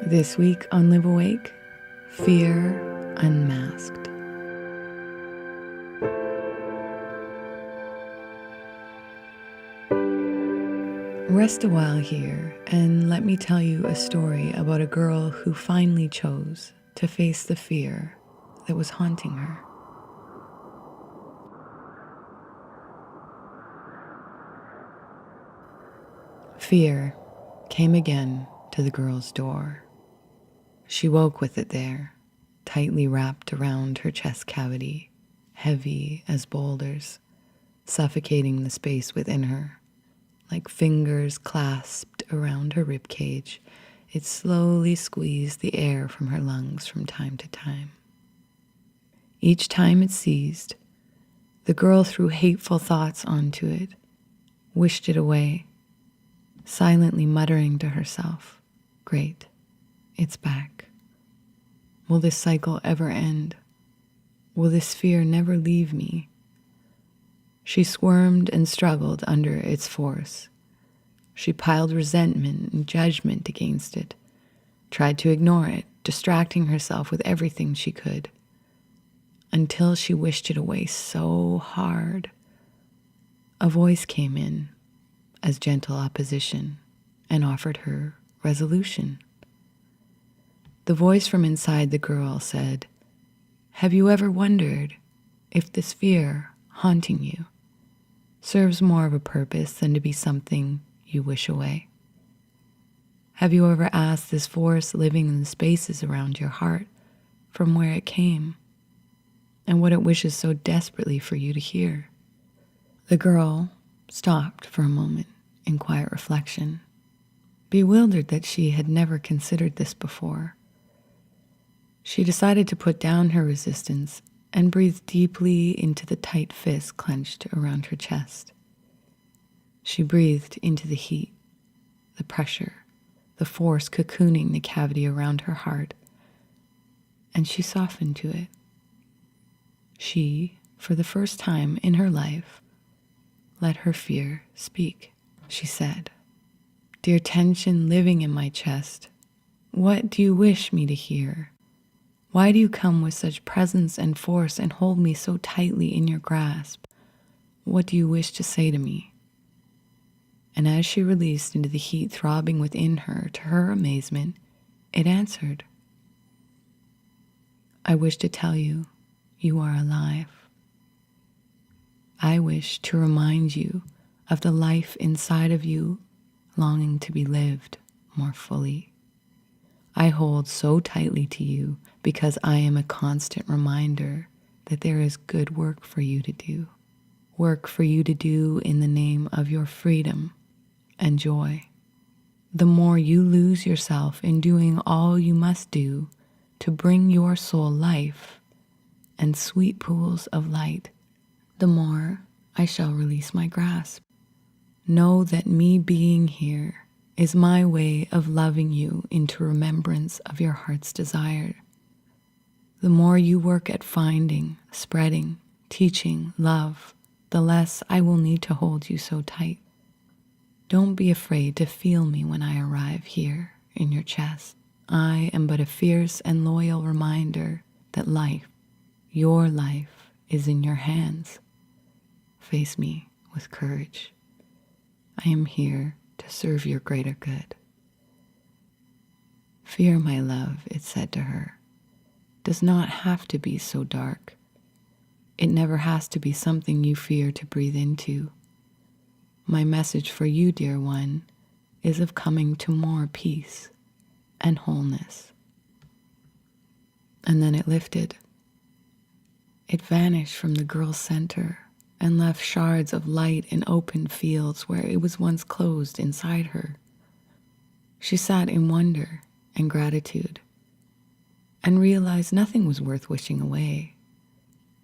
This week on Live Awake, Fear Unmasked. Rest a while here and let me tell you a story about a girl who finally chose to face the fear that was haunting her. Fear came again to the girl's door. She woke with it there, tightly wrapped around her chest cavity, heavy as boulders, suffocating the space within her. Like fingers clasped around her ribcage, it slowly squeezed the air from her lungs from time to time. Each time it seized, the girl threw hateful thoughts onto it, wished it away, silently muttering to herself, "Great, it's back. Will this cycle ever end? Will this fear never leave me?" She squirmed and struggled under its force. She piled resentment and judgment against it, tried to ignore it, distracting herself with everything she could, until she wished it away so hard. A voice came in as gentle opposition and offered her resolution. The voice from inside the girl said, "Have you ever wondered if this fear haunting you serves more of a purpose than to be something you wish away? Have you ever asked this force living in the spaces around your heart from where it came and what it wishes so desperately for you to hear?" The girl stopped for a moment in quiet reflection, bewildered that she had never considered this before. She decided to put down her resistance and breathe deeply into the tight fist clenched around her chest. She breathed into the heat, the pressure, the force cocooning the cavity around her heart, and she softened to it. She, for the first time in her life, let her fear speak. She said, "Dear tension living in my chest, what do you wish me to hear? Why do you come with such presence and force and hold me so tightly in your grasp? What do you wish to say to me?" And as she released into the heat throbbing within her, to her amazement, it answered, "I wish to tell you, you are alive. I wish to remind you of the life inside of you longing to be lived more fully. I hold so tightly to you because I am a constant reminder that there is good work for you to do. Work for you to do in the name of your freedom and joy. The more you lose yourself in doing all you must do to bring your soul life and sweet pools of light, the more I shall release my grasp. Know that me being here is my way of loving you into remembrance of your heart's desire. The more you work at finding, spreading, teaching love, the less I will need to hold you so tight. Don't be afraid to feel me when I arrive here in your chest. I am but a fierce and loyal reminder that life, your life, is in your hands. Face me with courage. I am here to serve your greater good." "Fear, my love," it said to her, "does not have to be so dark. It never has to be something you fear to breathe into. My message for you, dear one, is of coming to more peace and wholeness." And then it lifted. It vanished from the girl's center and left shards of light in open fields where it was once closed inside her. She sat in wonder and gratitude and realized nothing was worth wishing away,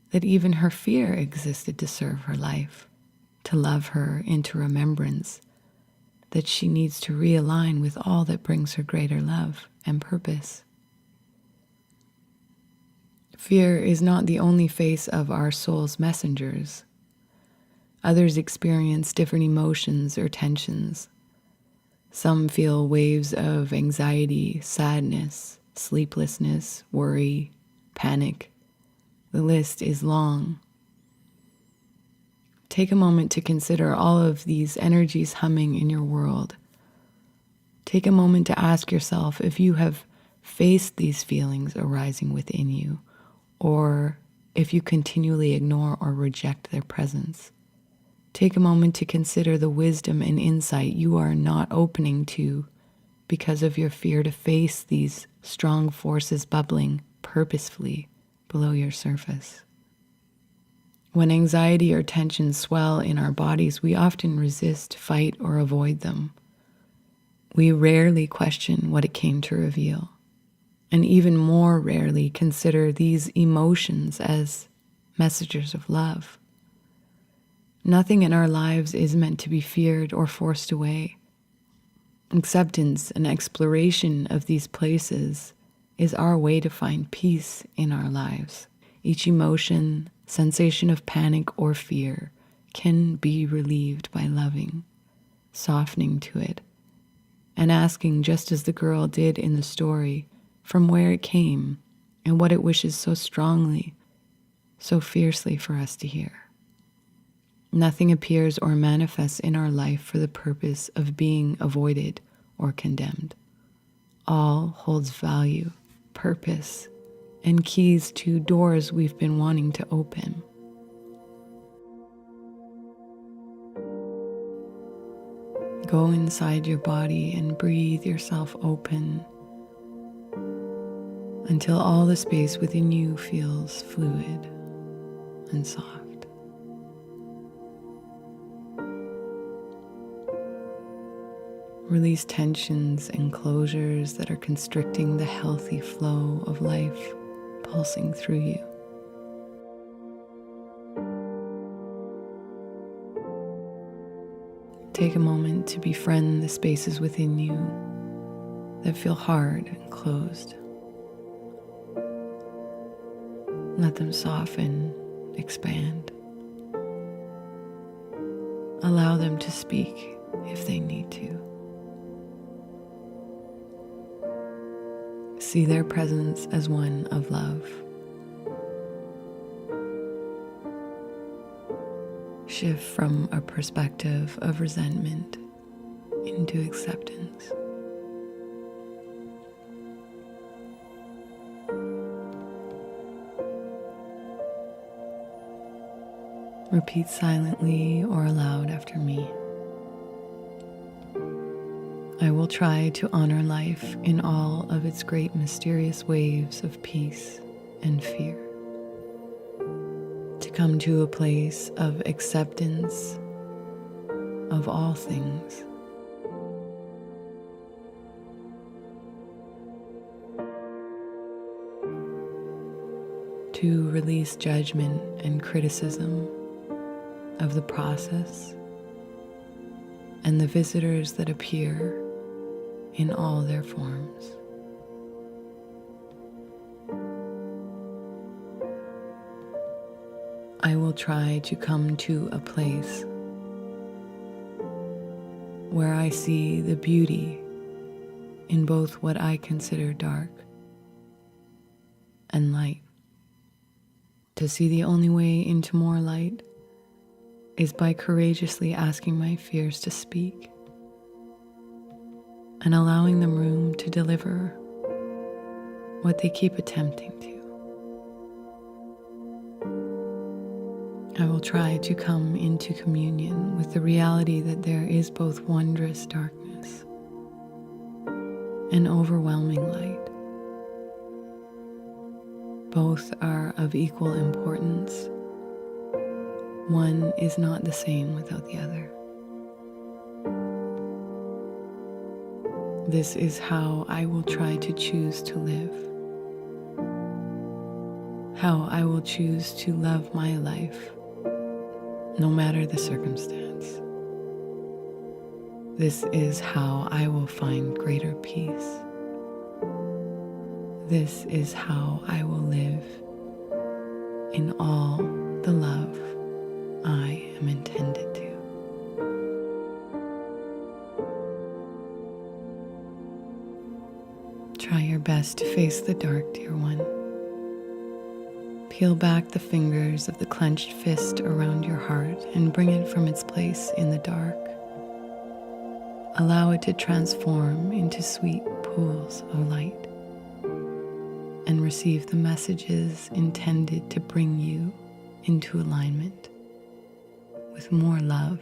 that even her fear existed to serve her life, to love her into remembrance, that she needs to realign with all that brings her greater love and purpose. Fear is not the only face of our soul's messengers. Others experience different emotions or tensions. Some feel waves of anxiety, sadness, sleeplessness, worry, panic. The list is long. Take a moment to consider all of these energies humming in your world. Take a moment to ask yourself if you have faced these feelings arising within you, or if you continually ignore or reject their presence. Take a moment to consider the wisdom and insight you are not opening to because of your fear to face these strong forces bubbling purposefully below your surface. When anxiety or tension swell in our bodies, we often resist, fight, or avoid them. We rarely question what it came to reveal, and even more rarely consider these emotions as messengers of love. Nothing in our lives is meant to be feared or forced away. Acceptance and exploration of these places is our way to find peace in our lives. Each emotion, sensation of panic or fear can be relieved by loving, softening to it, and asking, just as the girl did in the story, from where it came and what it wishes so strongly, so fiercely for us to hear. Nothing appears or manifests in our life for the purpose of being avoided or condemned. All holds value, purpose, and keys to doors we've been wanting to open. Go inside your body and breathe yourself open until all the space within you feels fluid and soft. Release tensions and closures that are constricting the healthy flow of life pulsing through you. Take a moment to befriend the spaces within you that feel hard and closed. Let them soften, expand. Allow them to speak if they need to. See their presence as one of love. Shift from a perspective of resentment into acceptance. Repeat silently or aloud after me. I will try to honor life in all of its great mysterious waves of peace and fear. To come to a place of acceptance of all things. To release judgment and criticism of the process and the visitors that appear in all their forms. I will try to come to a place where I see the beauty in both what I consider dark and light. To see the only way into more light is by courageously asking my fears to speak and allowing them room to deliver what they keep attempting to. I will try to come into communion with the reality that there is both wondrous darkness and overwhelming light. Both are of equal importance. One is not the same without the other. This is how I will try to choose to live. How I will choose to love my life, no matter the circumstance. This is how I will find greater peace. This is how I will live in all the love I am intended to. best to face the dark, dear one. Peel back the fingers of the clenched fist around your heart and bring it from its place in the dark. Allow it to transform into sweet pools of light and receive the messages intended to bring you into alignment with more love